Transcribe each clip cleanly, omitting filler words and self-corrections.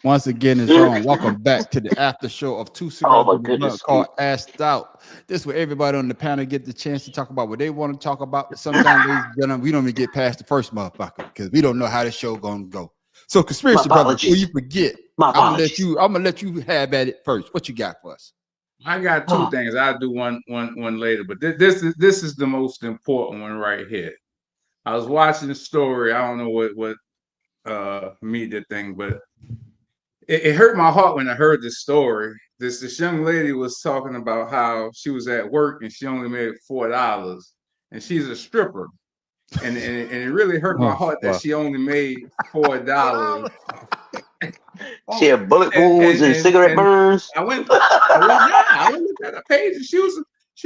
Once again, it's on. Welcome back to the after show of Two Cigars and a Blunt called Asked Out. This is where everybody on the panel get the chance to talk about what they want to talk about. Sometimes we don't even get past the first motherfucker because we don't know how the show gonna go. So, conspiracy brother, before you forget, I'm gonna let you have at it first. What you got for us? I got two things. I'll do one later, but this is the most important one right here. I was watching the story. I don't know what media thing, but it hurt my heart when I heard this story. This young lady was talking about how she was at work and she only made $4, and she's a stripper, and it really hurt my heart that she only made $4. She had bullet wounds and cigarette burns. I went look at her page, and she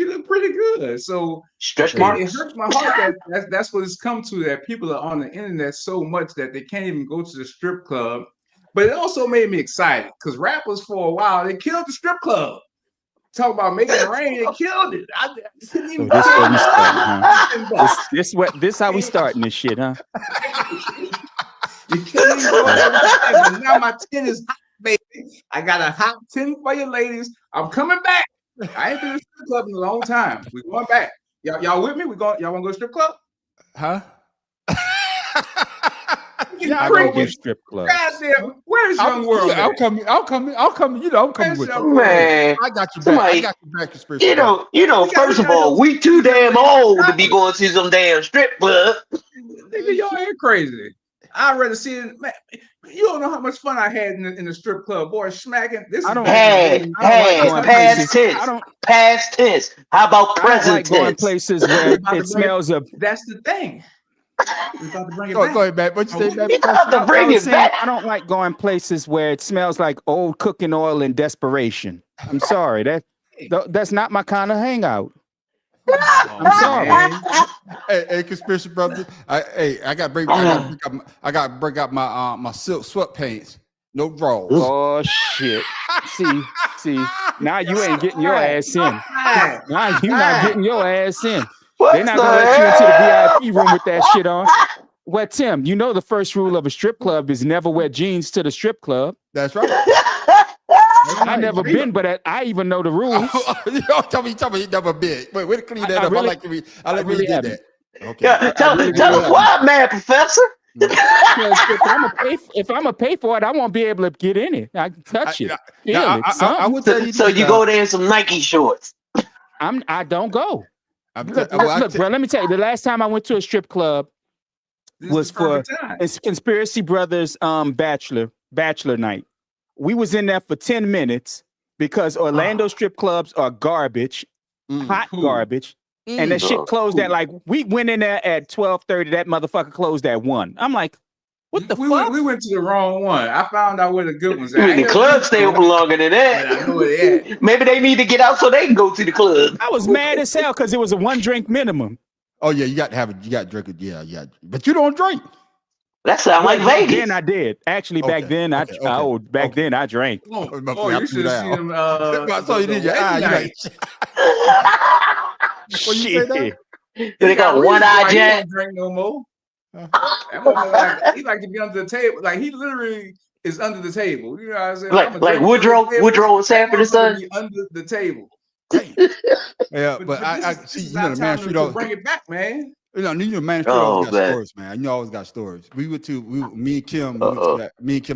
looked pretty good. So stretch marks. It hurts my heart that's what it's come to, that people are on the internet so much that they can't even go to the strip club. But it also made me excited because rappers for a while they killed the strip club. Talk about making it rain, they killed it. I didn't even. This where we starting, huh? This how we starting this shit, huh? You can't even go now my 10 is hot, baby. I got a hot 10 for you ladies. I'm coming back. I ain't been to the strip club in a long time. We going back. Y'all with me? Y'all want to go to the strip club? Huh? I don't do strip clubs. Goddamn, where's Young World? I'm coming. You know, I'm coming with you. Man, I got you back. I got you back. Conspiracy. You know. First of all, we too damn old to be going to some damn strip club. Nigga, y'all ain't crazy. I'd rather see it. Man, you don't know how much fun I had in the strip club, boy. Smacking. This past tense. How about present tense? Going places where it smells of. That's the thing. Go ahead, Matt. What you say, Matt? I don't like going places where it smells like old cooking oil and desperation. I'm sorry. That's not my kind of hangout. I'm sorry. Hey, conspiracy brother. I got to break out my silk sweatpants. No draws. Oh shit. See. Now you ain't getting your ass in. Now you not getting your ass in. They're not gonna let you into the VIP room with that shit on. Well, Tim, you know the first rule of a strip club is never wear jeans to the strip club. That's right. I've never been, but I even know the rules. Tell me you never been. Wait to clean that up. Really, I like to read. I like to read that. Okay. Yeah, tell us why, man, Professor. If I'm a pay for it, I won't be able to get in it. I can touch it. I would tell you. So you go there in some Nike shorts. I don't go. Look, bro, let me tell you, the last time I went to a strip club was for Conspiracy Brothers bachelor night. We was in there for 10 minutes because Orlando strip clubs are garbage, hot garbage, and that shit closed at we went in there at 12:30. That motherfucker closed at 1. I'm like, what the fuck? We went to the wrong one. I found out where the good ones are. The club stay open longer than that. Maybe they need to get out so they can go to the club. I was mad as hell because it was a 1 drink minimum. Oh yeah, you got to have it. You got to drink it. Yeah. But you don't drink. That sounds like Vegas. Then I did. Actually, back then I drank. Oh, you should have seen him. I saw you did your eye. Shit. They got one eye jack. Drink no more. He like to be under the table. Like he literally is under the table. You know what I'm saying? Like Woodrow and Sanford and Son. Under the table. Yeah, but I see. You know the man street always bring it back, man. You know man street always got stories, man. You always got stories. Me and Kim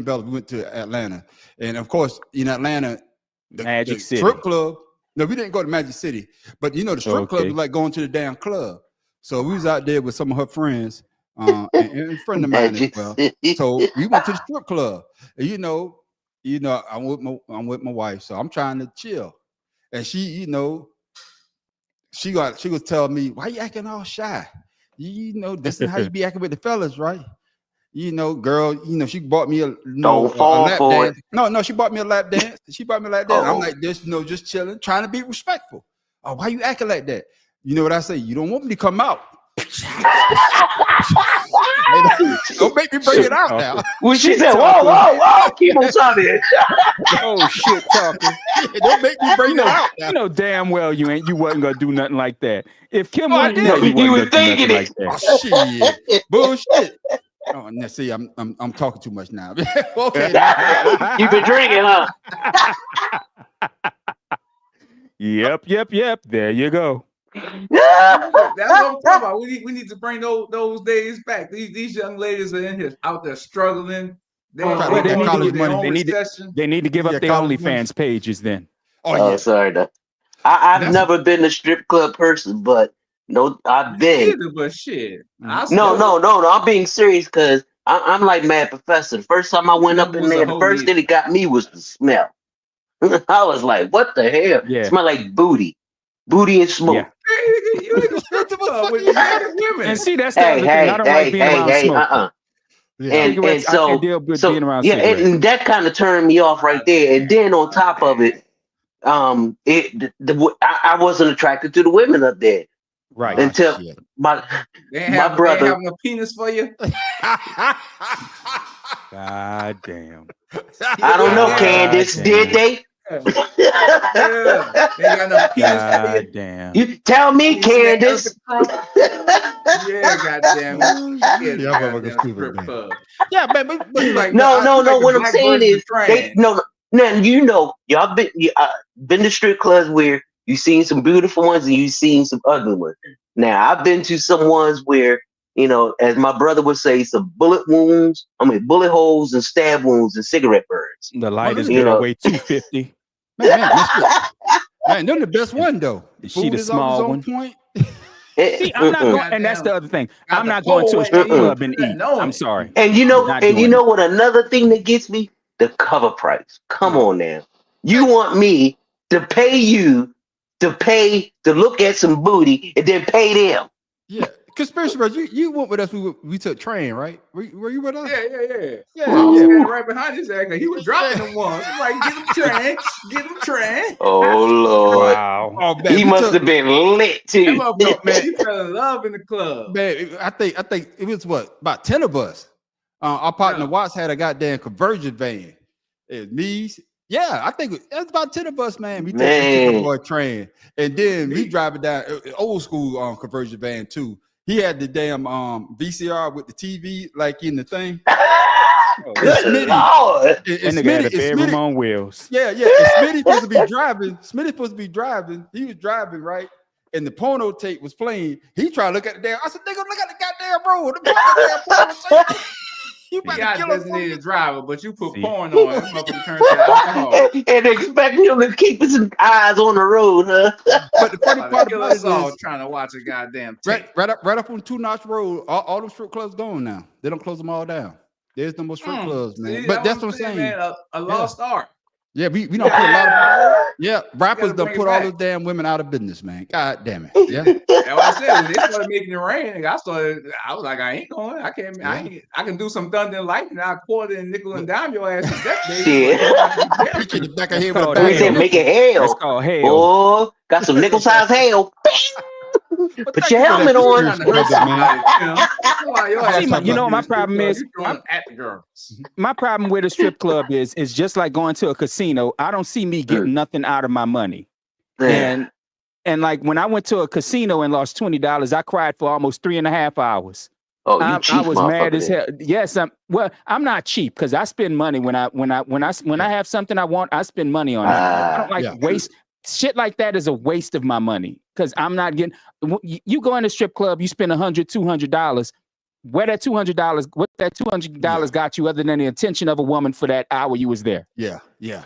Bella, we went to Atlanta, and of course in Atlanta, the City strip club. No, we didn't go to Magic City, but you know the strip club was like going to the damn club. So we was out there with some of her friends. And a friend of mine as well. So we went to the strip club. And you know, I'm with my wife, so I'm trying to chill. And she was telling me, why you acting all shy? You know, this is how you be acting with the fellas, right? You know, girl, she bought me a lap dance. No, she bought me a lap dance. I'm like this, just chilling, trying to be respectful. Oh, why you acting like that? You know what I say? You don't want me to come out. Don't make me bring it out now. Well, she said, whoa, keep on talking. Oh shit, talking. Don't make me bring it out now. You know damn well you wasn't gonna do nothing like that. If Kim you was thinking it. Oh, shit. Bullshit. Oh, now see, I'm talking too much now. Okay. You've been drinking, huh? Yep. There you go. That's what I'm talking about. We need to bring those days back. These young ladies are in here out there struggling. They need to give up their OnlyFans pages then. Oh, sorry. I've never been a strip club person, but no, I've been. Either, but shit. No. I'm being serious because I'm like Mad Professor. The first time I went up in there, the first thing that got me was the smell. I was like, what the hell? Yeah. It smelled like booty and smoke. Yeah. And see, that's the hey, other thing. I don't like being around smoke. Yeah. And so and that kind of turned me off right there. And then on top of it, I wasn't attracted to the women up there. Right. Until my brother. They having a penis for you? God damn. I don't know, Candace. Did they? They got no penis for you. Damn. You tell me, Candace. Yeah, goddamn. Yeah, but like no. What I'm saying is, y'all been to strip clubs where you've seen some beautiful ones and you've seen some ugly ones. Now, I've been to some ones where, as my brother would say, some bullet holes and stab wounds and cigarette burns. The lightest girl weigh 250. Man, they're the best one though. She the small one. Point. See, I'm not going, and that's the other thing. I'm not going to a strip club and eat. I'm sorry. And you know what? Another thing that gets me, the cover price. Come on now, you want me to pay you to look at some booty and then pay them? Yeah, conspiracy bro. You went with us. We took train, right? Were you with us? Yeah. I was standing right behind his ass. He was dropping them ones. Like, get him train. Oh Lord! Wow. Oh, man, he must have been lit too. Man, he fell in love in the club. Man, I think it was about 10 of us. Our partner Watts had a goddamn conversion van. It me. Yeah, I think it was about 10 of us, man. We took the boy train, and then we driving down old school conversion van too. He had the damn VCR with the TV like in the thing. Good Lord. And the guy had a bedroom on wheels. Yeah. And Smitty supposed to be driving. He was driving, right? And the porno tape was playing. He tried to look at the damn. I said, nigga, look at the goddamn road. Look at the damn porno tape. You got designated driver, but you put porn on him up and turn to alcohol. And expect him to keep his eyes on the road, huh? But the funny part about it is trying to watch a goddamn tape. Right up on Two Notch Road, all those strip clubs gone now. They don't close them all down. There's no more strip clubs, man. See, but that's what I'm saying. Man, a lost art. Yeah, we don't put a lot of rappers don't put all those damn women out of business, man. God damn it. Yeah. That's what I said. When they started making it rain, I was like, I ain't going. I can do some thunder and lightning. I'll quarter and nickel and dime your ass to death, baby. Back of here with we said make it hail. It's called hail. Oh, got some nickel size hail. Put your helmet on. My problem is my problem with a strip club is just like going to a casino. I don't see me getting nothing out of my money. And like when I went to a casino and lost $20, I cried for almost 3.5 hours. Oh, you cheap, I was mad as hell. Yes, I'm not cheap because I spend money when I have something I want. I spend money on it. I don't like waste. Shit like that is a waste of my money because I'm not getting. You go in a strip club, you spend $100, $200. What that $200 got you other than the attention of a woman for that hour you was there? Yeah.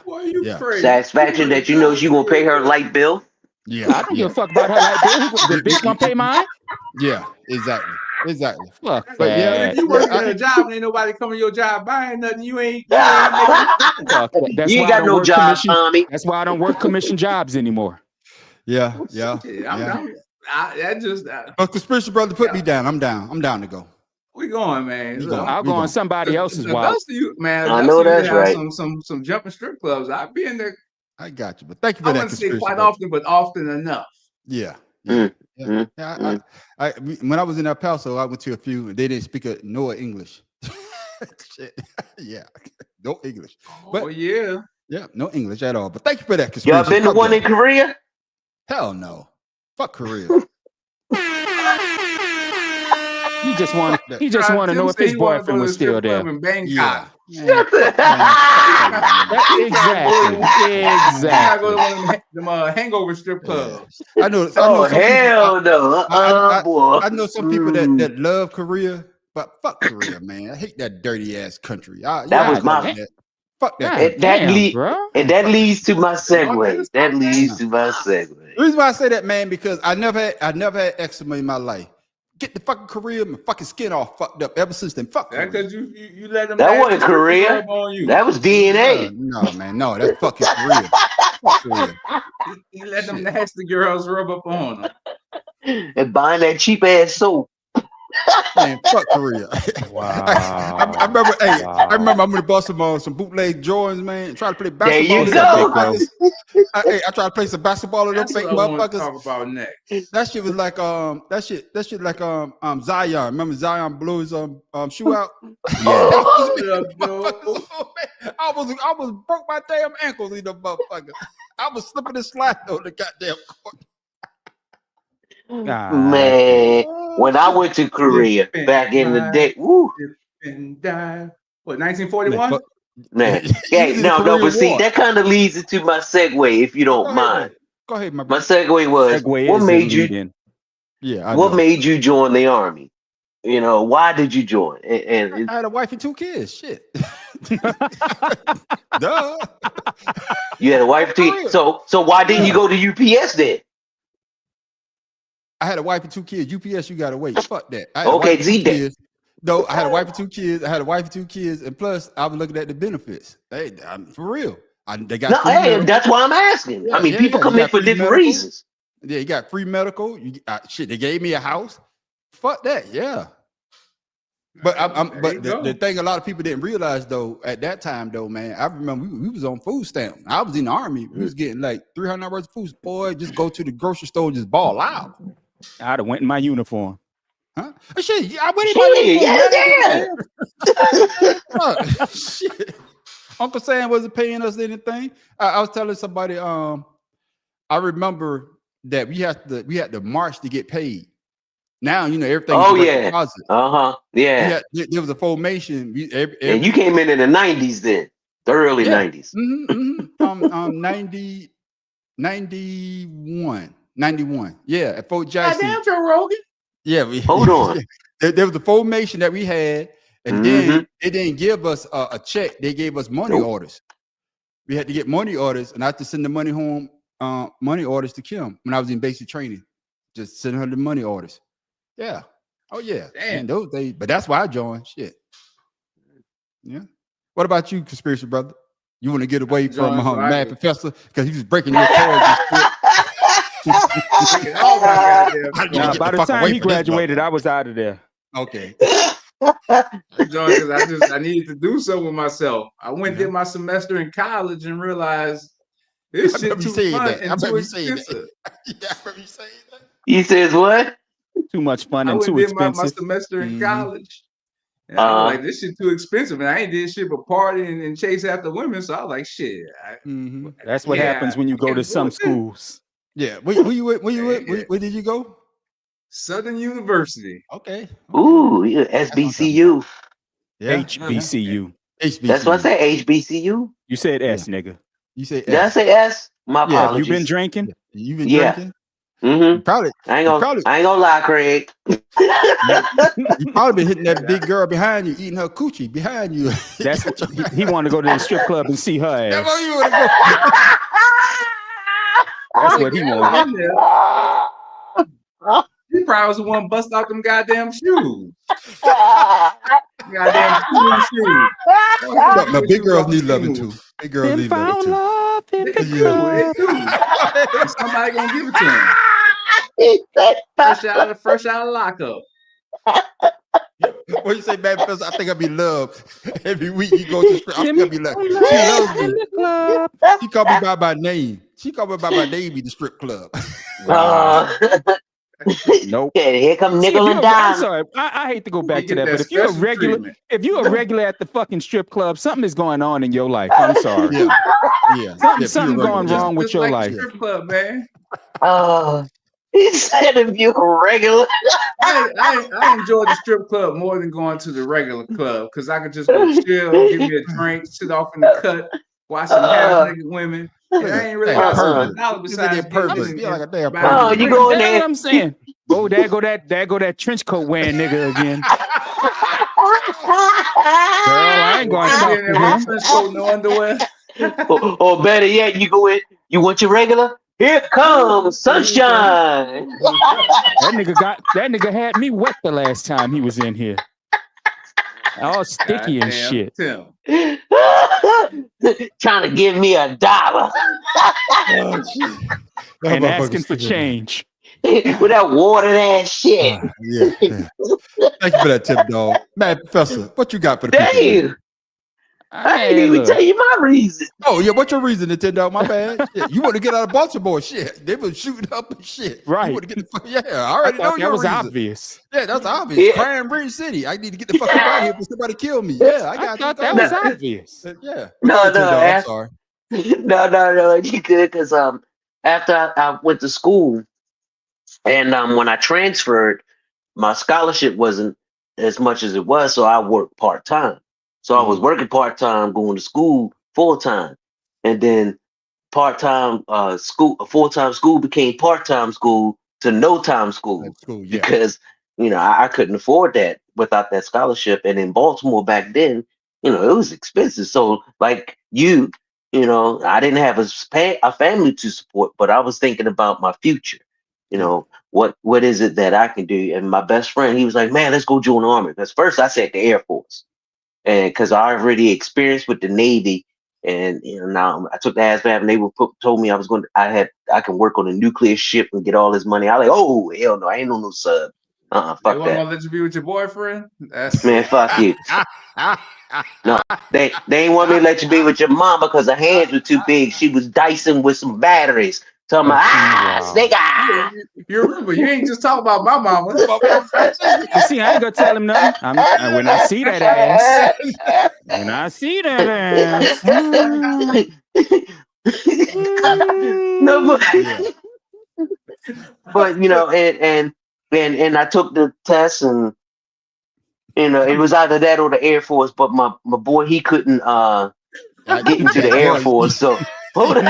Boy, you crazy. Satisfaction that you know she gonna pay her light bill. Yeah, I don't give a fuck about her light bill. The bitch gonna pay mine. Yeah, exactly. Fuck. But if you working at a job and ain't nobody coming to your job buying nothing, you ain't. You ain't got no job, Tommy. That's why I don't work commission jobs anymore. Yeah. Conspiracy brother, put me down. I'm down to go. We going, man. I'll go on somebody else's wild. Man, I know that's right. Some jumping strip clubs. I've been there. I got you, but thank you for that. I wouldn't say quite often, but often enough. Yeah. When I was in El Paso, I went to a few. They didn't speak no English. Shit. Yeah, no English. But yeah, no English at all. But thank you for that. Y'all been to one in Korea? Hell no. Fuck Korea. You just want to know if his boyfriend was still there. Yeah. Exactly. Them hangover strip clubs. I know. Oh hell no! Boy. I know some people that love Korea, but fuck Korea, man. I hate that dirty ass country. That was my. Fuck that. And that leads to my segue. That leads to my segue. The reason why I say that, man, because I never had eczema in my life. Get the fucking Korea, my fucking skin all fucked up ever since then. Fuck that because you let them. That wasn't Korea. That was DNA. No, man, no, that's fucking Korea. Fuck Korea. You let them nasty girls rub up on them. And buying that cheap ass soap. Man, fuck Korea. Wow. I remember. Hey, I remember. I'm gonna bust some bootleg Jordans, man. Try to play basketball. There you go. I tried to play some basketball with them fake motherfuckers. Talk about next. That shit was like that shit like Zion. Remember Zion blew his shoe out? Yeah. I was broke my damn ankles in the motherfucker. I was slipping and sliding on the goddamn court. Man, when I went to Korea back in the day, woo. And what, 1941? Man, but see, that kind of leads into my segue, if you don't mind. Go ahead, my brother. My segue was, what made you? Yeah, what made you join the army? You know, why did you join? And I had a wife and 2 kids. Shit. Duh. You had a wife and 2 kids. So why didn't you go to UPS then? I had a wife and 2 kids. UPS, you gotta wait. Fuck that. Okay, Z. No, I had a wife and 2 kids. And plus, I was looking at the benefits. Hey, for real. They got. No, hey, that's why I'm asking. Yeah, I mean, people come in for different reasons. Yeah, you got free medical. Shit, they gave me a house. Fuck that. Yeah. But the thing a lot of people didn't realize though at that time though, man, I remember we was on food stamp. I was in the army. We was getting like $300 worth of food. Boy, just go to the grocery store and just ball out. I'd have went in my uniform. Huh? Shit, I went in my uniform. Shit. Uncle Sam wasn't paying us anything. I was telling somebody, I remember that we had to march to get paid. Now you know everything. Oh yeah. Yeah. There was a formation. And you came in the 90s then, the early 90s. 91. Yeah, at Fort Jackson. Goddamn, Joe Rogan. Yeah, hold on. There was a formation that we had, and then they didn't give us a check. They gave us money orders. We had to get money orders, and I had to send the money home, money orders to Kim when I was in basic training. Just send her the money orders. Yeah. Oh yeah. Damn. Those days, but that's why I joined. Shit. Yeah. What about you, conspiracy brother? You want to get away from Mad Professor because he was breaking your toys and shit. By the time he graduated, I was out of there. Okay. Because I needed to do something with myself. I went and did my semester in college and realized this shit too fun and too expensive. He says what? Too much fun and too expensive. My semester in college. And I was like, this shit too expensive. And I ain't did shit but party and chase after women. So I was like, shit. That's what happens when you go to some schools. Yeah. Where did you go? Southern University. Okay. Ooh, yeah, SBCU. Yeah. HBCU. That's what I say, HBCU. You said S, nigga. You said S. Did I say S? My apologies. You been drinking? You been drinking? Mm-hmm. Probably. I ain't gonna lie, Craig. You probably been hitting that big girl behind you, eating her coochie behind you. That's he wanted to go to the strip club and see her ass. That's where you want to go. That's what he wanted. He probably was the one bust out them goddamn shoes. Goddamn shoes. No, big girls need loving too. Big girls need loving too. Somebody gonna give it to him. Fresh out of lockup. What you say, Bad Professor? I think I'll be loved. Every week you go to the strip. I think I'll be loved. She loves me. She called me by my name. She called me by my name in the strip club. Nope. Here come nickel and dime. I'm sorry. I hate to go back to that, but if you're a regular at the fucking strip club, something is going on in your life. I'm sorry. Yeah. Something going wrong with your life. Strip club, man. He said if you're a regular. I enjoy the strip club more than going to the regular club because I could just go chill, give me a drink, sit off in the cut, watch some half-naked women. And I ain't really got $1 besides purpose. Yeah, like a damn Oh, purpose. you go in That's there. what I'm saying. Oh, there go that trench coat wearing nigga again. Girl, I ain't going to talk to him. Trench coat, no underwear. Or better yet, you go in. You want your regular? Here comes sunshine. That nigga had me wet the last time he was in here. All sticky and shit. Trying to give me $1. And asking for change. With that watered ass shit. Yeah. Thank you for that tip, dog. Man, Professor, what you got for the people? I ain't even tell you my reason. Oh, yeah, what's your reason, Nintendo? My bad. Shit. You want to get out of Baltimore? Shit. They were shooting up and shit. Right. You want to get the fuck, yeah, I already know your reason. Obvious. Yeah, that's obvious. Yeah. Cranberry City. I need to get the fuck out of here before somebody kill me. Yeah, I thought that was obvious. Yeah. No, I'm sorry. No, you good, because after I went to school and when I transferred, my scholarship wasn't as much as it was, so I worked part-time. So I was working part-time, going to school full-time. And then full-time school became part-time school to no-time school. Because, I couldn't afford that without that scholarship. And in Baltimore back then, it was expensive. So like I didn't have a family to support, but I was thinking about my future. What is it that I can do? And my best friend, he was like, man, let's go join the Army. Because first I said the Air Force. And because I already experienced with the Navy, and now I took the ASVAB, and they told me I can work on a nuclear ship and get all this money. I was like, oh hell no, I ain't on no sub. Fuck they that. Gonna let you be with your boyfriend? Man, fuck you. No, they ain't want me to let you be with your mama because her hands were too big. She was dicing with some batteries. Talking about snake eye. You remember, you ain't just talking about my mama. You see, I ain't gonna tell him nothing. When I see that ass, No, but and I took the test, and it was either that or the Air Force. But my boy, he couldn't get into the Air Force, so. Hold on.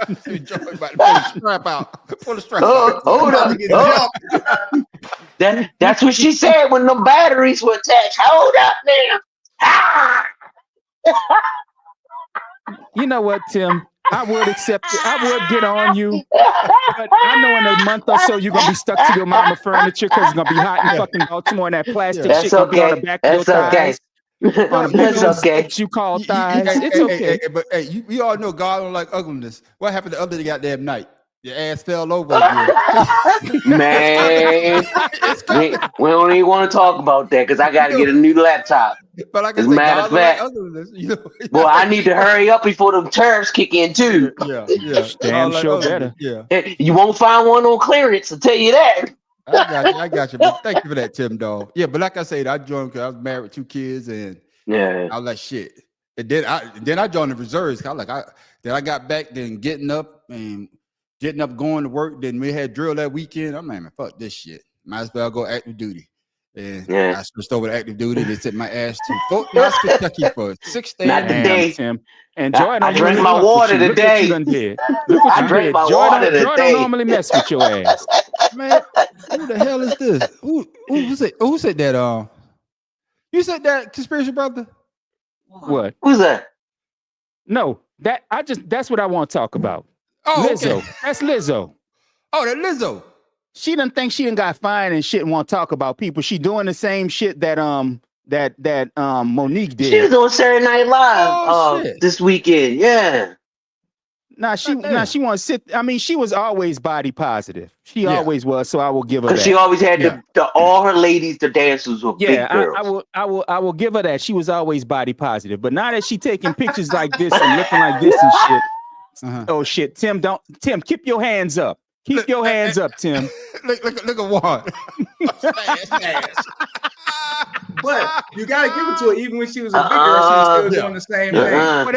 Pull the strap out. Pull the strap out. Hold on. That's what she said when the batteries were attached. Hold up now. You know what, Tim? I would accept it. I would get on you. But I know in a month or so you're going to be stuck to your mama furniture because it's going to be hot in fucking Baltimore, and that plastic shit going to be on the back of your thighs. That's okay. You call thighs. It's okay. But we all know God don't like ugliness. What happened the other goddamn night? Your ass fell over again. Man, we don't even want to talk about that because I got to get a new laptop. But like as a matter of fact, well, I need to hurry up before them tariffs kick in too. Yeah. Damn sure better. Yeah. You won't find one on clearance, I'll tell you that. I got you. But thank you for that, Tim, dog. Yeah, but like I said, I joined because I was married with 2 kids, and I was like, shit. And then I joined the reserves. I got back, then getting up, going to work. Then we had drill that weekend. I'm like, man, fuck this shit. Might as well go active duty. And I switched over to active duty. They sent my ass to Fort Knox, Kentucky for 6 days. Not today, Tim. And Joy, I drank my water today. Look what you did. Joy don't normally mess with your ass. Man, who the hell is this? Who said that? You said that, conspiracy brother? What? Who's that? No, that's what I want to talk about. Oh, Lizzo. okay. That's Lizzo. Oh, that Lizzo. She didn't think she done got fined and shit and want to talk about people. She doing the same shit that Monique did. She was on Saturday Night Live this weekend. Yeah. She want to sit. I mean, she was always body positive. She always was. So I will give her that. She always had all her ladies, the dancers were big girls. I will give her that. She was always body positive. But now that she taking pictures like this and looking like this and shit. Oh shit, Tim! Keep your hands up. Keep your hands up, Tim. Look at Juan. But you gotta give it to her. Even when she was a big girl, she was still doing the same thing. But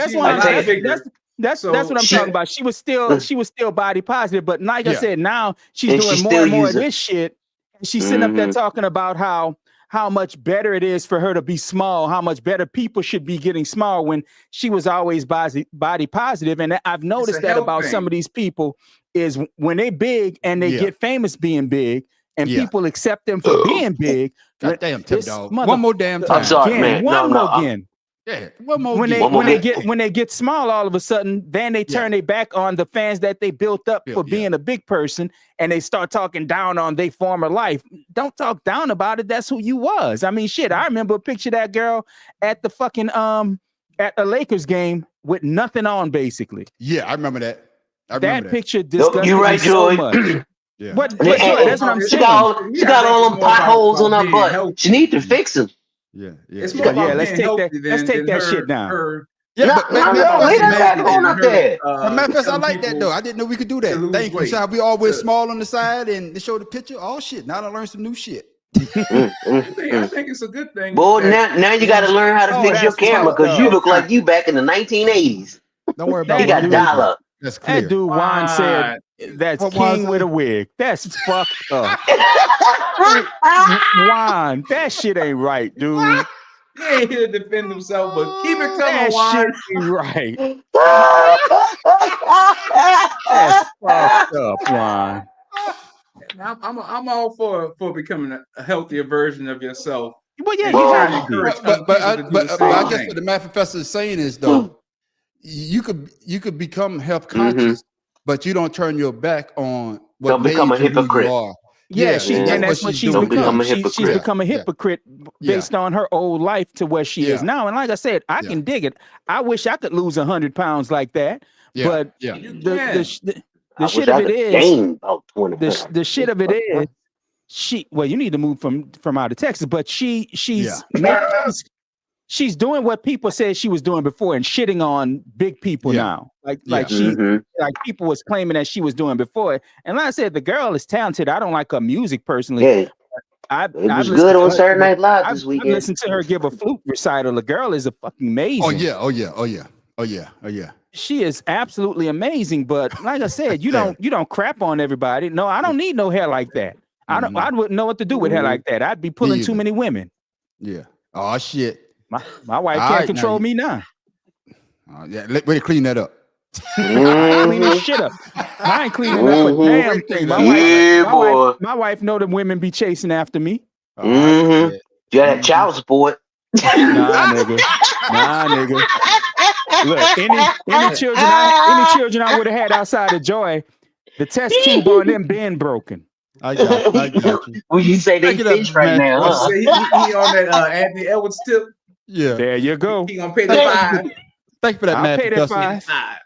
That's what I'm talking about. She was still body positive, but like I said, now she's doing more and more of this shit. And she's sitting up there talking about how much better it is for her to be small, how much better people should be getting small when she was always body positive. And I've noticed that about some of these people is when they big and they get famous being big and people accept them for being big. God damn, Tip Dog. One more damn time. I'm sorry, man. One more again. Yeah, one more. When they get small, all of a sudden, then they turn their back on the fans that they built up for being a big person, and they start talking down on their former life. Don't talk down about it. That's who you was. I mean, shit. I remember a picture of that girl at the fucking at a Lakers game with nothing on, basically. Yeah, I remember that. That picture disgusted me so much. Yeah. But Joy, that's what I'm saying. She got all them potholes on her butt. She need to fix them. Yeah. It's more about let's take that shit down. Leave that back on up there. Manifest, I like that though. I didn't know we could do that. Thank you. So we always small on the side and they show the picture. Oh shit! Now I learned some new shit. I think it's a good thing. Boy, now you got to learn how to fix your camera because you look like you back in the 1980s. Don't worry about it. You got dial-up. That's clear. That dude Juan said that's King with a wig. That's fucked up. Juan, that shit ain't right, dude. He ain't here to defend himself, but keep it coming, that Juan. Shit ain't right. That's fucked up, Juan. I'm all for becoming a healthier version of yourself. Well, yeah, you have to. But I guess what the math professor is saying is though, you could become health conscious, but you don't turn your back on what don't become a hypocrite. You are. Yeah, that's what she's become. She's become a hypocrite based on her old life to where she is now. And like I said, I can dig it. I wish I could lose 100 pounds like that. But the shit of it is the shit of it is you need to move from out of Texas, but she's doing what people said she was doing before and shitting on big people now. Like people was claiming that she was doing before. And like I said, the girl is talented. I don't like her music personally. Yeah. It was good on Saturday Night Live this weekend. I listened to her give a flute recital. The girl is a fucking amazing. Oh yeah. She is absolutely amazing. But like I said, you don't crap on everybody. No, I don't need no hair like that. I wouldn't know what to do with hair like that. I'd be pulling too many women. Yeah. Oh shit. My wife can't control me now. Way to clean that up. I clean this shit up. I ain't cleaning up a damn thing. My wife know them women be chasing after me. Yeah, that child support. Nah, nigga. Look, any children I would have had outside of Joy, the test tube on them been broken. I got you. Well, you say they fish right now, huh? He on that Anthony Edwards tip. Yeah. There you go. He gonna pay the $5. Thank you for that, I'll math pay that professor. $5.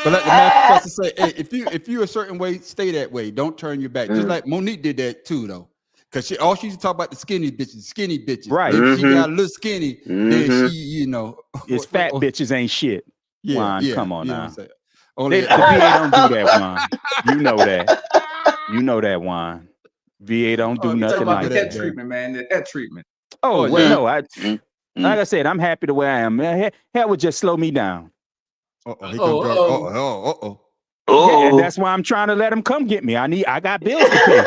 But let the math professor say, hey, if you a certain way, stay that way. Don't turn your back. Just like Monique did that too, though. Because she used to talk about the skinny bitches. Right. If she got a little skinny, then she, it's fat bitches ain't shit. Yeah, Juan, come on now. The VA don't do that, Juan. You know that. You know that, Juan. VA don't do nothing like that. Treatment, man. That treatment. Oh, well, no. Like I said, I'm happy the way I am. Hair would just slow me down. Oh. Yeah, and that's why I'm trying to let them come get me. I got bills to pay.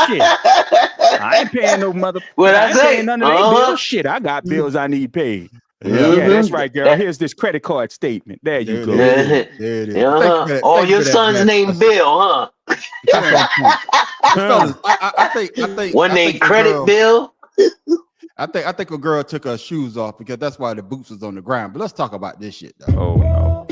Shit. I ain't paying no mother. I ain't paying none of their bills. Shit, I got bills I need paid. Yeah, that's right, girl. Here's this credit card statement. There you go. There it is. Oh, your son's named Bill, huh? I think one named Credit Bill. I think a girl took her shoes off because that's why the boots was on the ground. But let's talk about this shit, though. Oh no.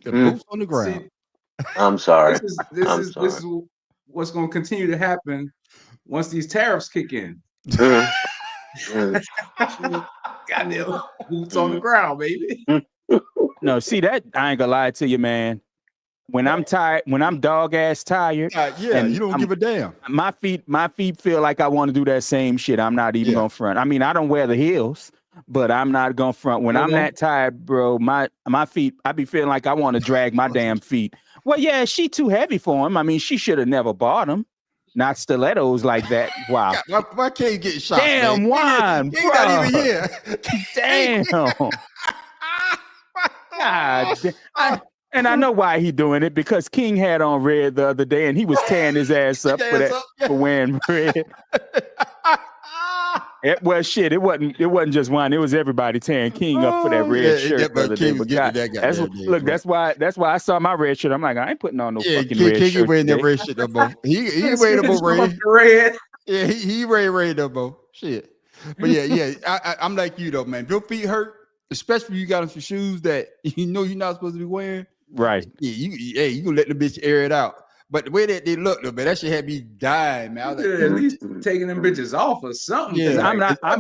The boots on the ground. See, I'm sorry. This is what's going to continue to happen once these tariffs kick in. Goddamn boots on the ground, baby. No, see that I ain't gonna lie to you, man. When I'm tired, when I'm dog ass tired, you don't give a damn. My feet feel like I want to do that same shit. I'm not even gonna front. I mean, I don't wear the heels, but I'm not gonna front. When I'm that tired, bro, my feet, I be feeling like I want to drag my damn feet. Well, yeah, she too heavy for him. I mean, she should have never bought them. Not stilettos like that. Wow. Why can't you get shot? Damn, wine, King not even here. Damn. God. And I know why he doing it, because King had on red the other day and he was tearing his ass up for wearing red. Well, shit, it wasn't just one. It was everybody tearing King up for that red shirt. But King was getting that guy. That's why I saw my red shirt. I'm like, I ain't putting on no fucking red shirt. King wearing that red shit no more. He wearing no red. Yeah, he red no more. Shit. But yeah. I'm like you though, man. If your feet hurt, especially if you got on some shoes that you know you're not supposed to be wearing. Right. Yeah, you gonna let the bitch air it out. But the way that they look, though, man, that shit had me dying, man. I was like, at least taking them bitches off or something. Yeah,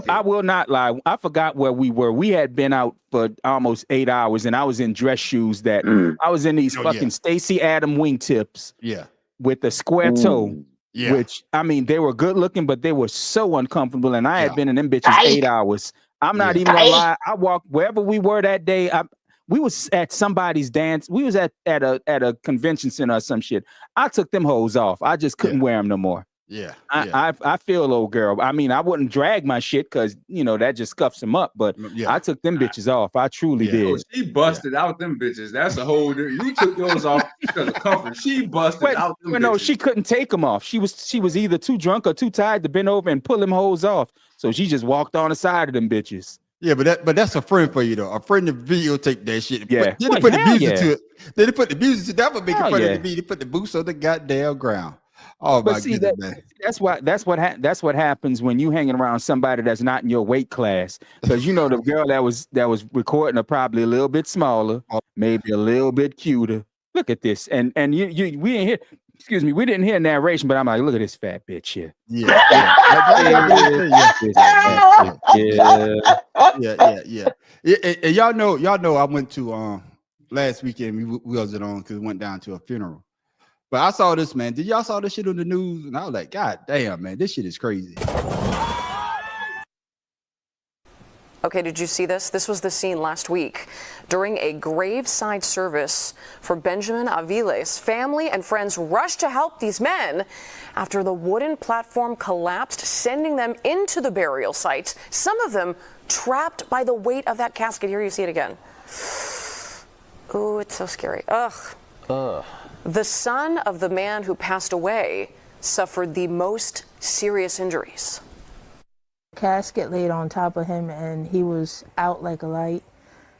I will not lie. I forgot where we were. We had been out for almost 8 hours, and I was in dress shoes that I was in these fucking Stacey Adam wingtips. Yeah. With the square toe. Yeah. Which, I mean, they were good looking, but they were so uncomfortable. And I had been in them bitches 8 hours. I'm not even gonna lie. I walked wherever we were that day. We was at somebody's dance. We was at a convention center or some shit. I took them hoes off. I just couldn't wear them no more. Yeah. I feel, old girl. I mean, I wouldn't drag my shit because, you know, that just scuffs them up. But I took them bitches off. I truly did. Oh, she busted out them bitches. That's a whole different. You took those off because of comfort. She busted out them bitches. No, she couldn't take them off. She was either too drunk or too tired to bend over and pull them hoes off. So she just walked on the side of them bitches. Yeah, but that's a friend for you though. A friend to videotape that shit. Yeah. Then they put the music to it. Then they put the music to it. That would make it funny to me. They put the boots on the goddamn ground. Oh my goodness, man. That's what happens when you hanging around somebody that's not in your weight class. Because you know the girl that was recording are probably a little bit smaller, maybe a little bit cuter. Look at this, and we didn't hear. Excuse me, we didn't hear narration, but I'm like, look at this fat bitch here. Yeah. And y'all know, I went to last weekend. We wasn't on because we went down to a funeral. But I saw this, man. Did y'all saw this shit on the news? And I was like, God damn, man, this shit is crazy. Okay, did you see this? This was the scene last week. During a graveside service for Benjamin Aviles, family and friends rushed to help these men after the wooden platform collapsed, sending them into the burial site, some of them trapped by the weight of that casket. Here you see it again. Ooh, it's so scary. Ugh. The son of the man who passed away suffered the most serious injuries. Casket laid on top of him and he was out like a light.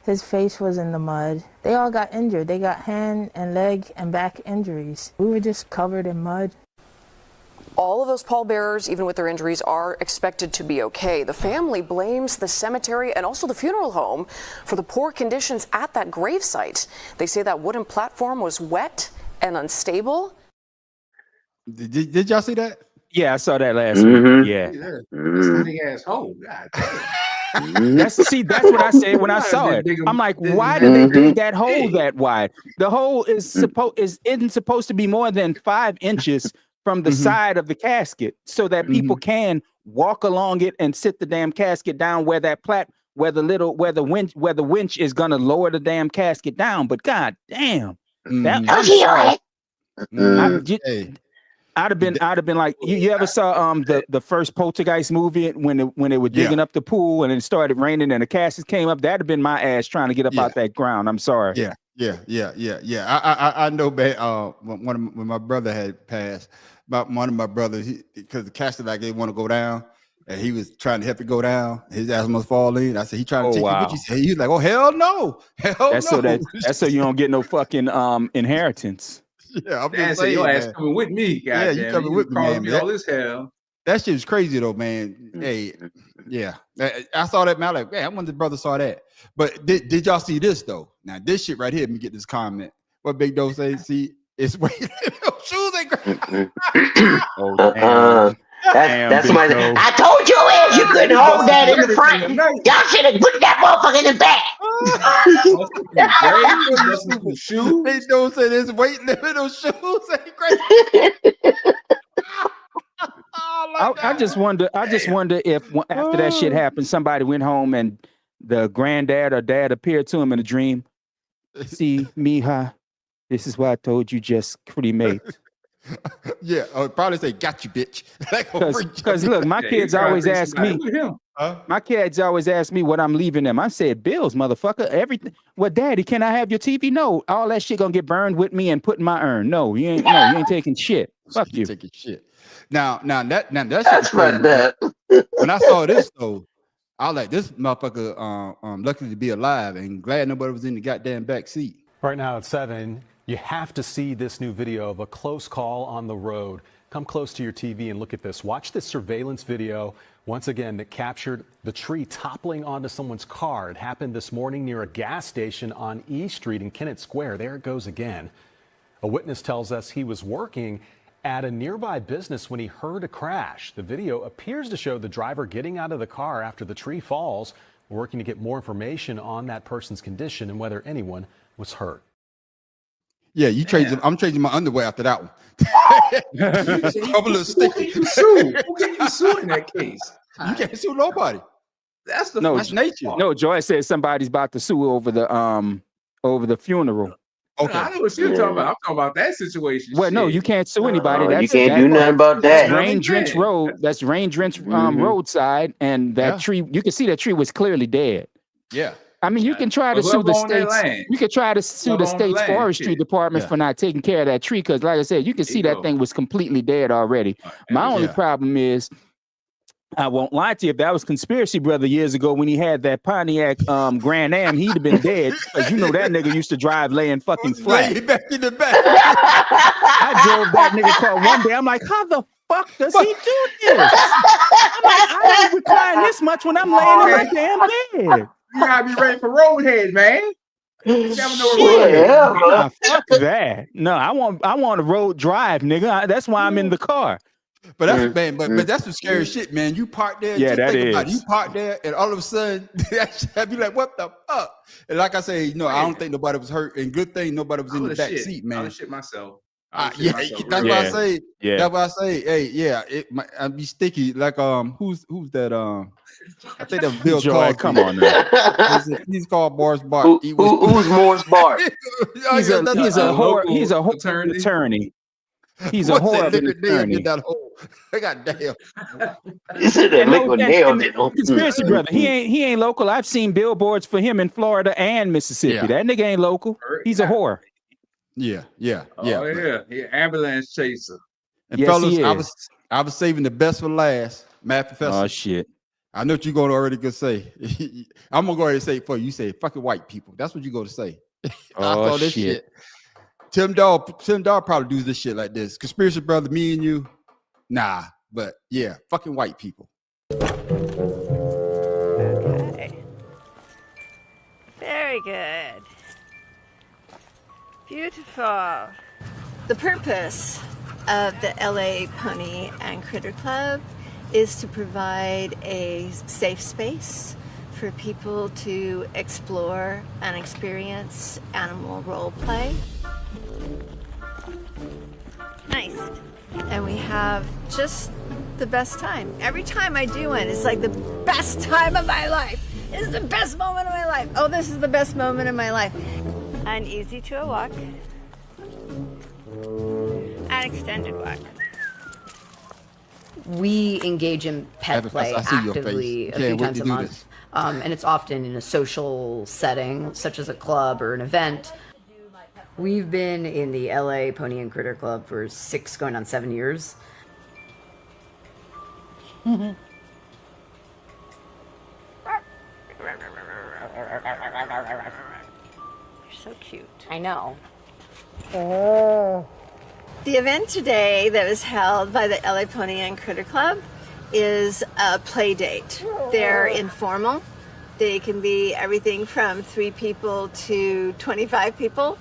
His face was in the mud. They all got injured. They got hand and leg and back injuries. We were just covered in mud. All of those pallbearers, even with their injuries, are expected to be okay. The family blames the cemetery and also the funeral home for the poor conditions at that gravesite. They say that wooden platform was wet and unstable. Did y'all see that? Yeah, I saw that last week. Yeah. Big asshole. That's what I said when I saw it. I'm like, why did they dig that hole that wide? The hole isn't supposed to be more than 5 inches from the side of the casket, so that people can walk along it and sit the damn casket down where the winch is gonna lower the damn casket down. But god damn, I'd have been like, you ever saw the first Poltergeist movie when they were digging up the pool and it started raining and the caskets came up? That'd have been my ass trying to get up out that ground. I'm sorry. Yeah. I know, man. When my brother had passed, one of my brothers, because the casket like they want to go down, and he was trying to help it go down. His ass must fall in. I said, he trying to take it with you. He's like, oh hell no, that's no. That's so you don't get no fucking inheritance. Yeah, I'm just saying, your ass coming with me, guys. Yeah, you coming with me, man. All this hell. That shit is crazy though, man. Hey, yeah, I saw that, man. I'm like, man, I wonder if brother saw that. But did y'all see this though? Now this shit right here. Let me get this comment. What Big Doe say? See, it's waiting. Shoes ain't great. That's my. I told you ass you couldn't hold that in the front. Y'all should have put that motherfucker in the back. They don't say this weight limit on shoes ain't great. I just wonder if after that shit happened, somebody went home and the granddad or dad appeared to him in a dream. See, Mija, this is why I told you just cremate. Yeah, I would probably say, "Got you, bitch." Because look, my kids always ask me. My kids always ask me what I'm leaving them. I said, bills, motherfucker. Everything. Well, Daddy, can I have your TV? No, all that shit gonna get burned with me and put in my urn. No, you ain't taking shit. Fuck you. Taking shit. Now that That's shit was right there. when I saw this though, I was like, this motherfucker lucky to be alive and glad nobody was in the goddamn back seat. Right now at 7, you have to see this new video of a close call on the road. Come close to your TV and look at this. Watch this surveillance video once again that captured the tree toppling onto someone's car. It happened this morning near a gas station on E Street in Kennett Square. There it goes again. A witness tells us he was working at a nearby business when he heard a crash. The video appears to show the driver getting out of the car after the tree falls. We're working to get more information on that person's condition and whether anyone was hurt. Yeah, I'm changing my underwear after that one. Couple of sticky. Who can you sue in that case? You can't sue nobody. That's nature. No, Joy said somebody's about to sue over the funeral. Okay. I know what you're talking about. I'm talking about that situation. Well, no, you can't sue anybody. You can't do nothing about that. That's rain-drenched road. That's rain-drenched roadside, and that tree. You can see that tree was clearly dead. Yeah. I mean, you can try to sue the states. You can try to sue the state's forestry department for not taking care of that tree, because, like I said, you can see that thing was completely dead already. My only problem is, I won't lie to you, if that was Conspiracy Brother years ago when he had that Pontiac Grand Am, he'd have been dead, because you know that nigga used to drive laying fucking flat. Back in the back. I drove that nigga car one day. I'm like, how the fuck does he do this? I'm like, I don't recline this much when I'm laying in my damn bed. You gotta be ready for roadhead, man. You never know Nah, fuck that. No, I want a road drive, nigga. That's why I'm in the car. But that's but that's some scary shit, man. You park there, yeah, that is. You park there, and all of a sudden, I'd be like, "What the fuck?" And like I say, I don't think nobody was hurt, and good thing nobody was in the back seat, man. I would shit myself. That's why I say. Yeah. That's why I say. Hey, yeah, I'd be sticky. Like who's that? I think that was Bill Cosby. Come on, man. He's called Morris Bart. Who's Morris Bart? He's a attorney. He's a horrible attorney. God damn. Is it a liquid nail? Conspiracy Brother. He ain't local. I've seen billboards for him in Florida and Mississippi. Yeah. That nigga ain't local. He's a whore. Yeah. Oh yeah, ambulance chaser. And yes, fellas, I was saving the best for last. Math Professor. Oh shit. I know what you're going to already gonna say. I'm gonna go ahead and say it for you. You say fucking white people. That's what you're going to say. Oh this shit. Tim Dawg probably do this shit like this. Conspiracy Brother, me and you, nah. But yeah, fucking white people. Okay. Very good. Beautiful. The purpose of the LA Pony and Critter Club is to provide a safe space for people to explore and experience animal role play. Nice. And we have just the best time. Every time I do one, it's like the best time of my life. This is the best moment of my life. Oh, this is the best moment of my life. An easy to a walk. An extended walk. We engage in pet play actively a few times a month. And it's often in a social setting, such as a club or an event. We've been in the LA Pony and Critter Club for 6 going on 7 years. You're so cute. I know. The event today that was held by the LA Pony and Critter Club is a play date. They're informal. They can be everything from 3 people to 25 people.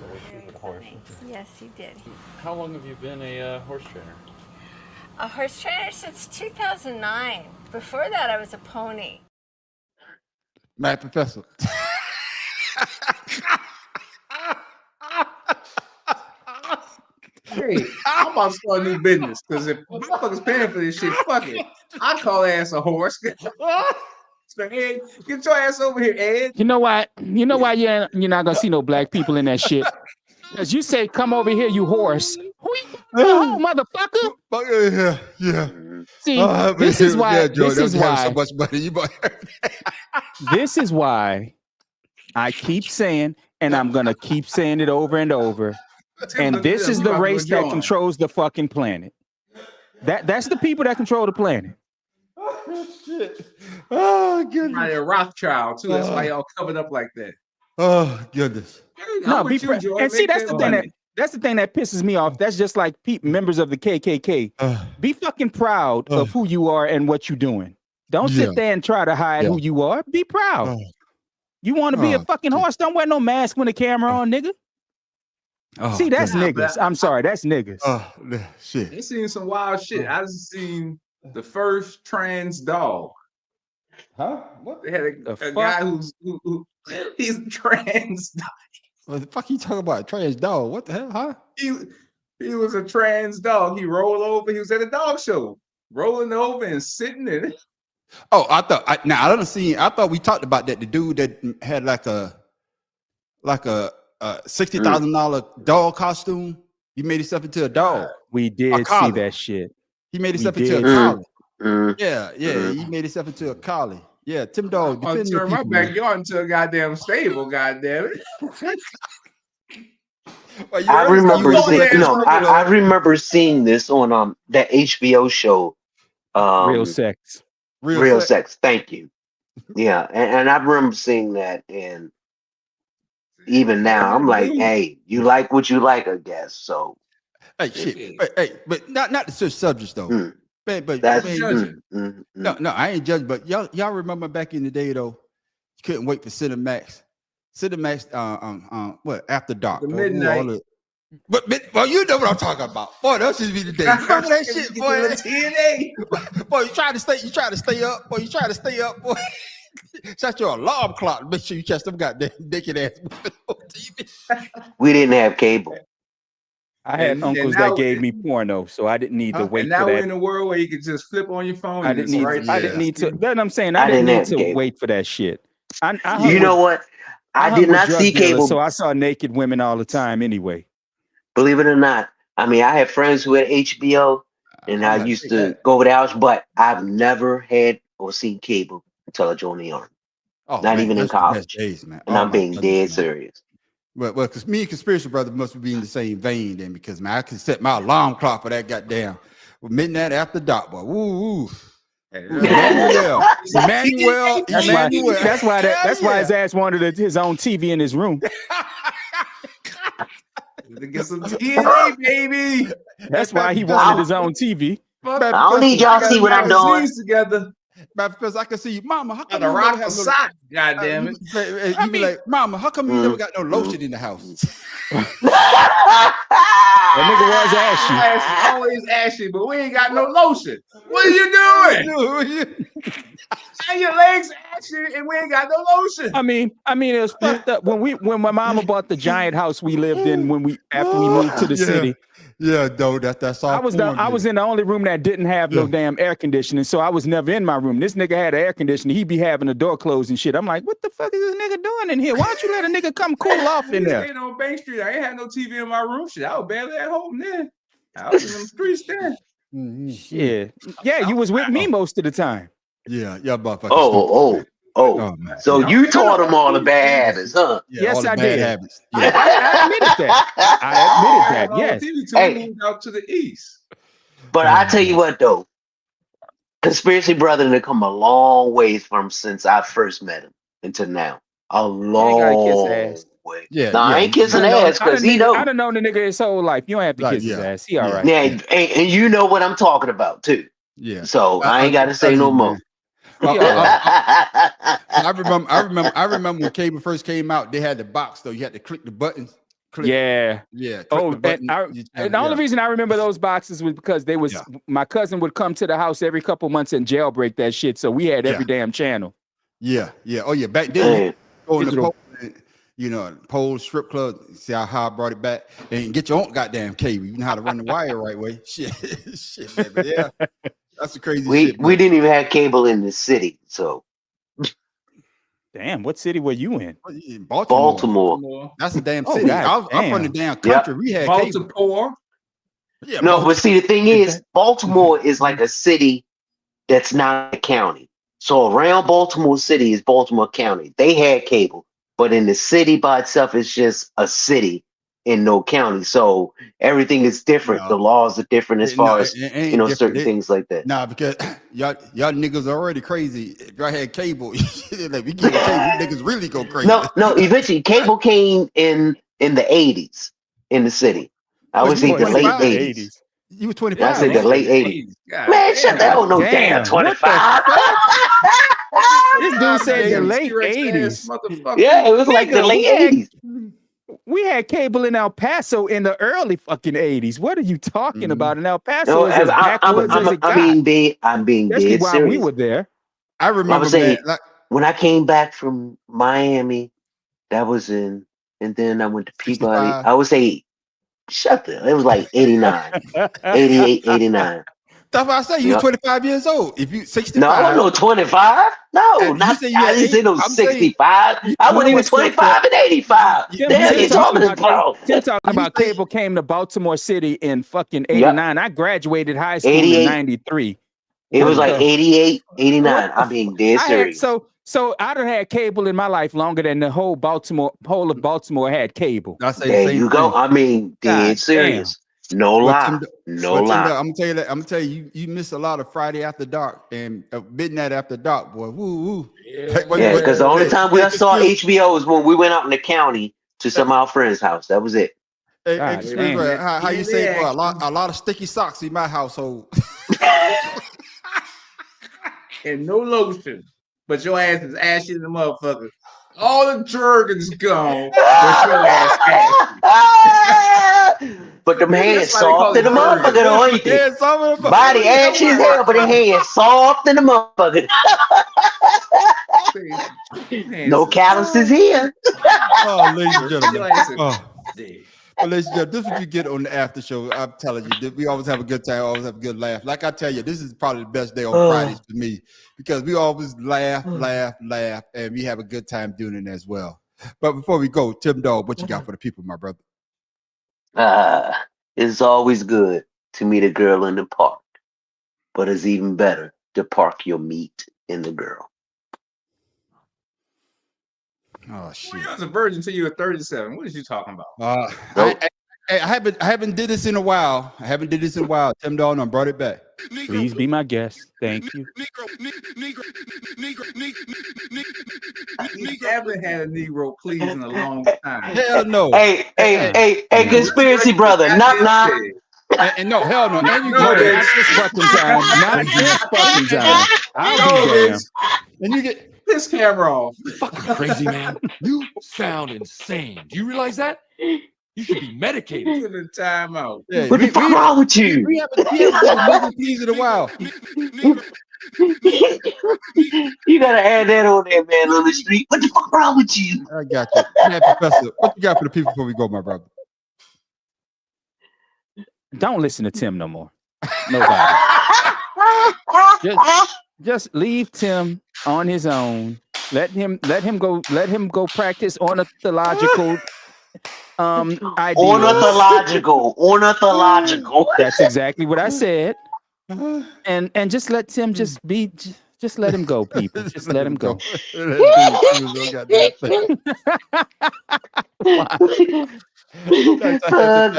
Horse. Yes, he did. How long have you been a horse trainer? A horse trainer since 2009. Before that, I was a pony. Matt Professor. Hey, I'm about to start a new business because if motherfuckers paying for this shit, fuck it. I call ass a horse. So, Ed, get your ass over here, Ed. You know why? You know why you're not gonna see no black people in that shit? Because you say, "Come over here, you horse." Who you home, motherfucker? Yeah. See, this is why. This is why. So much money. This is why I keep saying, and I'm gonna keep saying it over and over. And this is the race that controls the fucking planet. That's the people that control the planet. Oh shit! Oh goodness! Right, a Rothschild too. That's why y'all covered up like that. Oh goodness! No, and see, that's the thing that's the thing that pisses me off. That's just like members of the KKK. Be fucking proud of who you are and what you're doing. Don't sit there and try to hide who you are. Be proud. You want to be a fucking horse? Don't wear no mask when the camera on, nigga. See, that's niggas. I'm sorry, that's niggas. Oh shit! They seen some wild shit. I just seen the first trans dog. Huh? What? They had a guy who he's a trans dog. What the fuck you talking about? Trans dog? What the hell? Huh? He was a trans dog. He rolled over. He was at a dog show, rolling over and sitting in it. Oh, I thought we talked about that. The dude that had like a $60,000 dog costume. He made himself into a dog. We did see that shit. He made himself into a collie. Yeah. He made himself into a collie. Yeah, Tim Dog. I'll turn my backyard into a goddamn stable. Goddamn it. I remember seeing this on that HBO show. Real Sex. Real sex. Thank you. Yeah, and I remember seeing that, and even now I'm like, hey, you like what you like, I guess. So, hey, shit. But not the such subjects though. But that's judging. No, I ain't judging. But y'all remember back in the day though, you couldn't wait for Cinemax. What After Dark? The midnight. Well, you know what I'm talking about. Boy, that should be the day. Remember that shit, boy. TNA. Boy, you try to stay up. Boy, Boy, set your alarm clock. Make sure you catch them goddamn naked ass on TV. We didn't have cable. I had uncles that gave me porno, so I didn't need to wait for that. And now we're in a world where you can just flip on your phone. I didn't need to. That's what I'm saying. I didn't need to wait for that shit. You know what? I did not see cable, so I saw naked women all the time anyway. Believe it or not, I mean, I have friends who had HBO, and I used to go over the house, but I've never had or seen cable until I joined the Army. Not even in college. And I'm being dead serious. Well, because me and Conspiracy Brother must be in the same vein then, because man, I could set my alarm clock for that goddamn midnight after dark, boy. Woo. Emmanuel. That's why his ass wanted his own TV in his room. To get some TNA, baby. That's why he wanted his own TV. I don't need y'all to see what I'm doing. Together. Because I can see you, Mama. How come you rock a sock? God damn it! You be like, Mama, how come you never got no lotion in the house? That nigga was ashy. Always ashy, but we ain't got no lotion. What are you doing? And your legs ashy, and we ain't got no lotion. I mean, it was fucked up when my mama bought the giant house we lived in after we moved to the city. Yeah, though that's all. I was in the only room that didn't have no damn air conditioning, so I was never in my room. This nigga had air conditioning. He be having the door closed and shit. I'm like, what the fuck is this nigga doing in here? Why don't you let a nigga come cool off in there? On Bank Street, I ain't had no TV in my room. Shit, I was barely at home then. I was in them streets then. Yeah, you was with me most of the time. Yeah, motherfucker. Oh, man. So you taught him all the bad habits, huh? Yeah, yes, I did. Habits. Yeah. I admitted that. Yes. Hey, moved out to the east. But I tell you what, though, Conspiracy Brother they come a long ways from since I first met him until now. A long way. Yeah, I ain't kissing ass because he know. I done known the nigga his whole life. You don't have to kiss his ass. He all right. Yeah, and you know what I'm talking about too. Yeah. So I ain't got to say no more. I remember when cable first came out. They had the box though. You had to click the buttons. Yeah. Oh, and the only reason I remember those boxes was because my cousin would come to the house every couple months and jailbreak that shit. So we had every damn channel. Yeah. Oh yeah. Back then, pole strip club. See how I brought it back, and get your own goddamn cable. You know how to run the wire right way. Shit, man. But yeah, that's the crazy shit. We didn't even have cable in the city, so. Damn, what city were you in? Baltimore. That's a damn city. I'm from the damn country. We had Baltimore. Yeah, no, but see, the thing is, Baltimore is like a city that's not a county. So around Baltimore City is Baltimore County. They had cable, but in the city by itself, it's just a city in no county. So everything is different. The laws are different as far as certain things like that. Nah, because y'all niggas are already crazy. If y'all had cable, like we get cable, niggas really go crazy. No. Eventually, cable came in the 80s in the city. I would say the late 80s. You were 25. I said the late 80s. Man, shut the hell no damn 25. This dude said the late 80s. Yeah, it was like the late 80s. We had cable in El Paso in the early fucking 80s. What are you talking about? In El Paso, I'm being dead while serious. we were there. I remember when I came back from Miami, that was and then I went to Peabody. 65. I would say, it was like 89, 88, 89. That's why I say you 25 years old. If you 65. No, I wasn't no 25. No, I didn't say no 65. I wasn't even 25 and 85. Damn, you talking about? Tim talking about cable came to Baltimore City in fucking 89. I graduated high school in 93. It was like 88, 89. I'm being dead serious. So I done had cable in my life longer than the whole of Baltimore had cable. There you go. I mean, dead serious. No lie. No lie. I'm gonna tell you, you miss a lot of Friday After Dark and Midnight After Dark, boy. Woo woo. Yeah, because the only time we saw HBO was when we went out in the county to some of our friends' house. That was it. How you say, boy, a lot of sticky socks in my household. And no lotion. But your ass is ashy in the motherfucker. All the jerkins gone. But your ass ashy. But the hands soft in the motherfucker, though, ain't they? Body ashy as hell, but the hands soft in the motherfucker. No calluses here. Oh, ladies and gentlemen. Ladies and gentlemen, this is what you get on the after show. I'm telling you, we always have a good time, always have a good laugh. Like I tell you, this is probably the best day on Fridays for me because we always laugh, and we have a good time doing it as well. But before we go, Tim Dog, what you got for the people, my brother? It's always good to meet a girl in the park, but it's even better to park your meat in the girl. Oh shit! You was a virgin until you were 37. What is you talking about? I haven't did this in a while. Tim Dalton brought it back. Please be my guest. Thank you. I haven't had a Negro please in a long time. Hell no. Hey, conspiracy brother. Knock. And no, hell no. And you know that. Not this fucking time. Not this fucking time. I'll be damned. And you get this camera off. You fucking crazy, man. You sound insane. Do you realize that? You should be medicated. Give it time out. Yeah, what the fuck wrong with you? We haven't been pleased in a while. You gotta add that on there, man, on the street. What the fuck wrong with you? I got you. Man, Professor, what you got for the people before we go, my brother? Don't listen to Tim no more. Nobody. Just leave Tim on his own. Let him go practice ornithological ideas. Ornithological. That's exactly what I said. And just let Tim just let him go, people. Just let him go.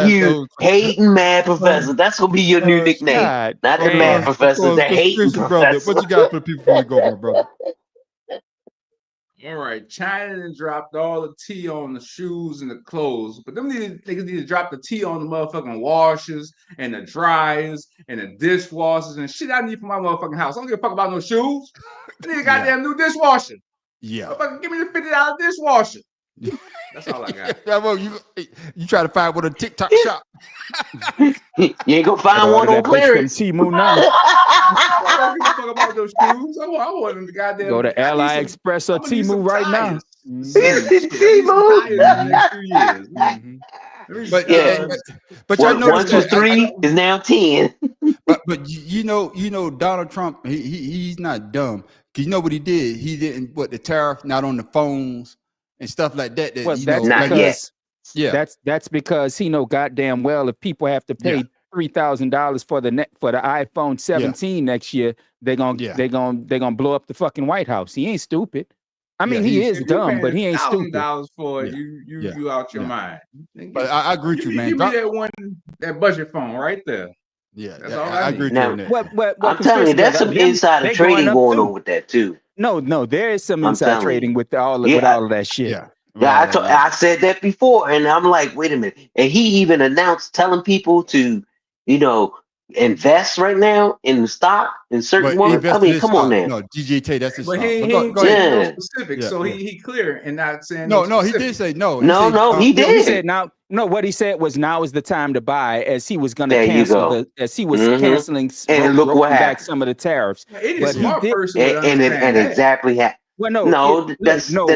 You hating mad professor. That's gonna be your new nickname. God, not the mad professor, the hating professor. What you got for the people before we go, my brother? All right, China dropped all the tea on the shoes and the clothes, but them niggas need to drop the tea on the motherfucking washers and the dryers and the dishwashers and shit I need for my motherfucking house. I don't give a fuck about no shoes. I need a goddamn new dishwasher. Yeah. Motherfucker, give me the $50 dishwasher. That's all I got. Well, you try to find one on TikTok shop. You ain't gonna find one on clearance. Temu now. I don't give a fuck about those shoes. I want them to goddamn. Go to AliExpress or Temu right now. He's in C mode. In the next few years. But Yeah. but y'all notice 1, 2, 3 is now 10. But you know Donald Trump, he's not dumb. Cause you know what he did? He didn't put the tariff not on the phones and stuff like that. Well, you that's know, Not like, yet. yeah, that's because he know goddamn well if people have to pay $3,000 for the iPhone 17 next year, they're gonna blow up the fucking White House. He ain't stupid. I mean, he is dumb, but he ain't stupid. $1,000 for it, you out your mind. But I agree with you, man. Give me that budget phone right there. Yeah, that's all I agree with now, you on that. What I'm telling you, there's some insider trading going on with that too. No, there is some inside trading with all of that shit. Yeah. I said that before, and I'm like, wait a minute. And he even announced telling people to, invest right now in the stock in certain ones. I mean, come on now. No, DJ that's his but stock. he ain't no specific, so he clear and not saying no. He did say no. He did. He said now. No, what he said was now is the time to buy, as he was going to cancel canceling and look what happened. Back some of the tariffs. But smart person and exactly happened. Well, that's still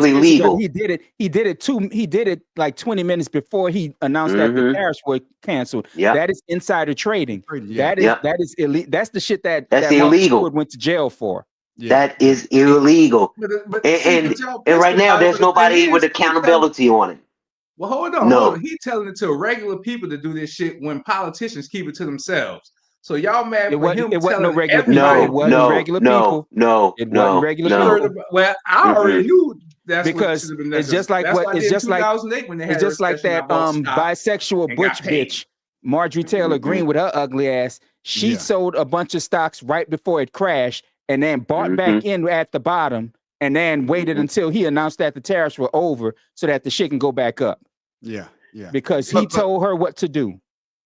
illegal. He did it like 20 minutes before he announced that the tariffs were canceled. That is insider trading. That is illegal. That's the shit that illegal. Mark went to jail for. That is illegal. And right now there's nobody with accountability on it. Well, hold on. He's telling it to regular people to do this shit when politicians keep it to themselves. So y'all mad for him telling no regular everybody? It wasn't regular people. It wasn't regular people. Well, I already knew that's because it's just like what it's just like 2008 when they had it's just like that bisexual butch bitch Marjorie Taylor Greene with her ugly ass. She sold a bunch of stocks right before it crashed and then bought back in at the bottom and then waited until he announced that the tariffs were over so that the shit can go back up. Yeah. Because he told her what to do.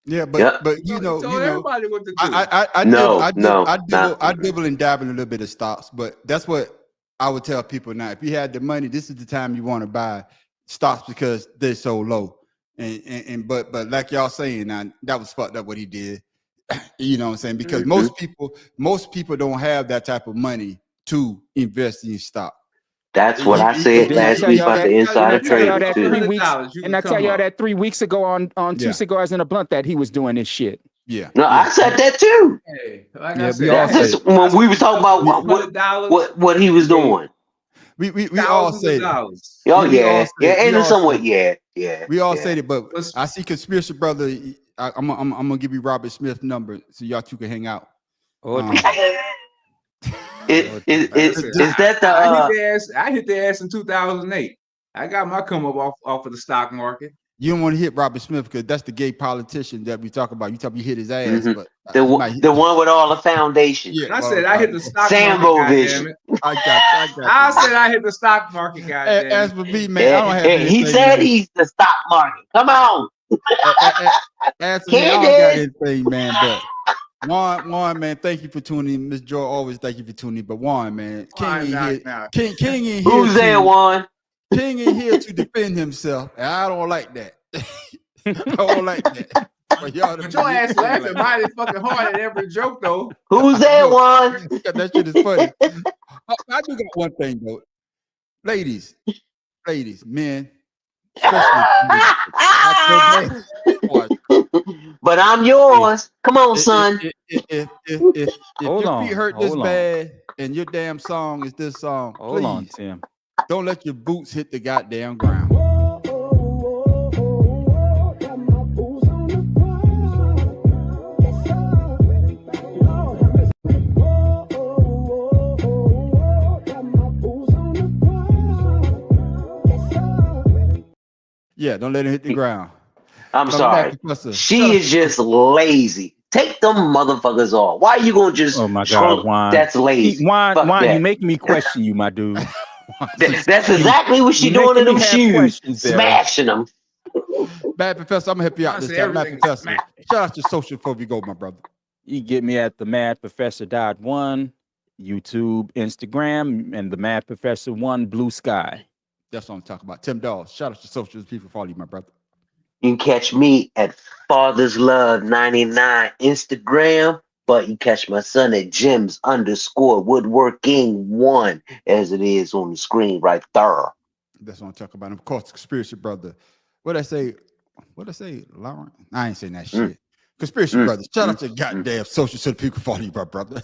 Yeah, but everybody what to do. I dibble and dabble in a little bit of stocks, but that's what I would tell people now. If you had the money, this is the time you want to buy stocks because they're so low. But like y'all saying now, that was fucked up what he did. You know what I'm saying? Because most people don't have that type of money to invest in stock. That's what I said last week about the insider trading too. And I tell y'all that 3 weeks ago on Two Cigars and a Blunt that he was doing this shit. Yeah. No, I said that too. Hey, when we was talking about what he was doing. We all say it. Oh yeah, and somewhat yeah. We all said it, but I see conspiracy brother. I'm gonna give you Robert Smith's number so y'all two can hang out. Is that the? I hit the ass in 2008. I got my come up off of the stock market. You don't want to hit Robert Smith because that's the gay politician that we talk about. You hit his ass, but the one with all the foundation. Yeah, I said I hit the stock market. I got I said I hit the stock market, guys. As for me, man, I don't have anything. He said he's the stock market. Come on. As for me, I don't got anything, man, but. Juan, man, thank you for tuning in. Miss Joy, always thank you for tuning in. But Juan, man, King ain't here. King ain't here. Who's there, Juan? King ain't here to defend himself, and I don't like that. I don't like that. But your ass laughing mighty fucking hard at every joke, though. Who's there, Juan? That shit is funny. I do got one thing though, ladies, men. But I'm yours. Come on, son. If your feet hurt this bad and your damn song is this song, hold on, Tim. Don't let your boots hit the goddamn ground. Yeah, don't let it hit the ground. I'm sorry. She is just lazy. Take them motherfuckers off. Why are you gonna just? Oh my God, Juan. That's lazy. Juan, you making me question you, my dude. That's exactly what she doing in them shoes, smashing them. Bad Professor, I'm gonna help you out this time. Bad Professor, shout out to social before we go, my brother. You get me at the Mad Professor .1, YouTube, Instagram, and the Mad Professor 1 Blue Sky. That's what I'm talking about. Tim Dawes. Shout out to social people follow you, my brother. You can catch me at Father's Love 99 Instagram, but you catch my son at Gems _woodworking 1 as it is on the screen right there. That's what I'm talking about. And of course, the Conspiracy Brother. What I say, Lauren? I ain't saying that shit. Conspiracy Brothers. Shout out to goddamn social so the people follow you, brother.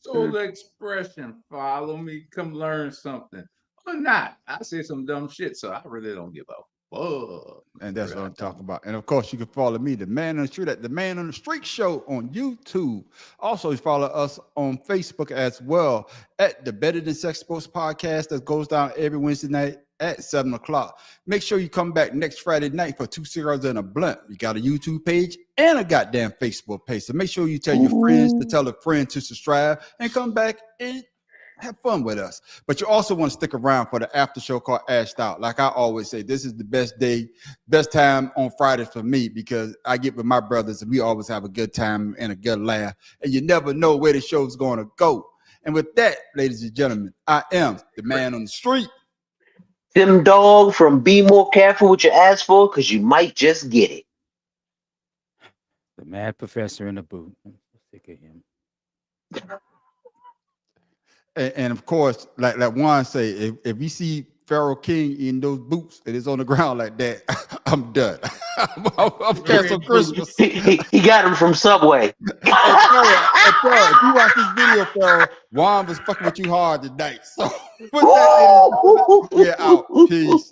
Soul expression. Follow me. Come learn something. Or not. I say some dumb shit, so I really don't give a fuck. And that's what I'm talking about. And of course, you can follow me, the Man on the Street, at the Man on the Street Show on YouTube. Also, follow us on Facebook as well at the Better Than Sex Sports Podcast that goes down every Wednesday night at 7:00. Make sure you come back next Friday night for 2 Cigars and a Blunt. We got a YouTube page and a goddamn Facebook page. So make sure you tell your friends to tell a friend to subscribe and come back and have fun with us. But you also want to stick around for the after show called Ashed Out. Like I always say, this is the best time on Fridays for me because I get with my brothers and we always have a good time and a good laugh. And you never know where the show's going to go. And with that, ladies and gentlemen, I am the Man on the Street. Them dog from Be More Careful What You Ask For, because you might just get it. The Mad Professor in the boot. I'm sick of him. And of course, like Juan say, if you see Pharaoh King in those boots and it's on the ground like that, I'm done. I'm canceling Christmas. He got him from Subway. If you watch this video, Pharaoh, Juan was fucking with you hard tonight. So with that, we're out. Peace.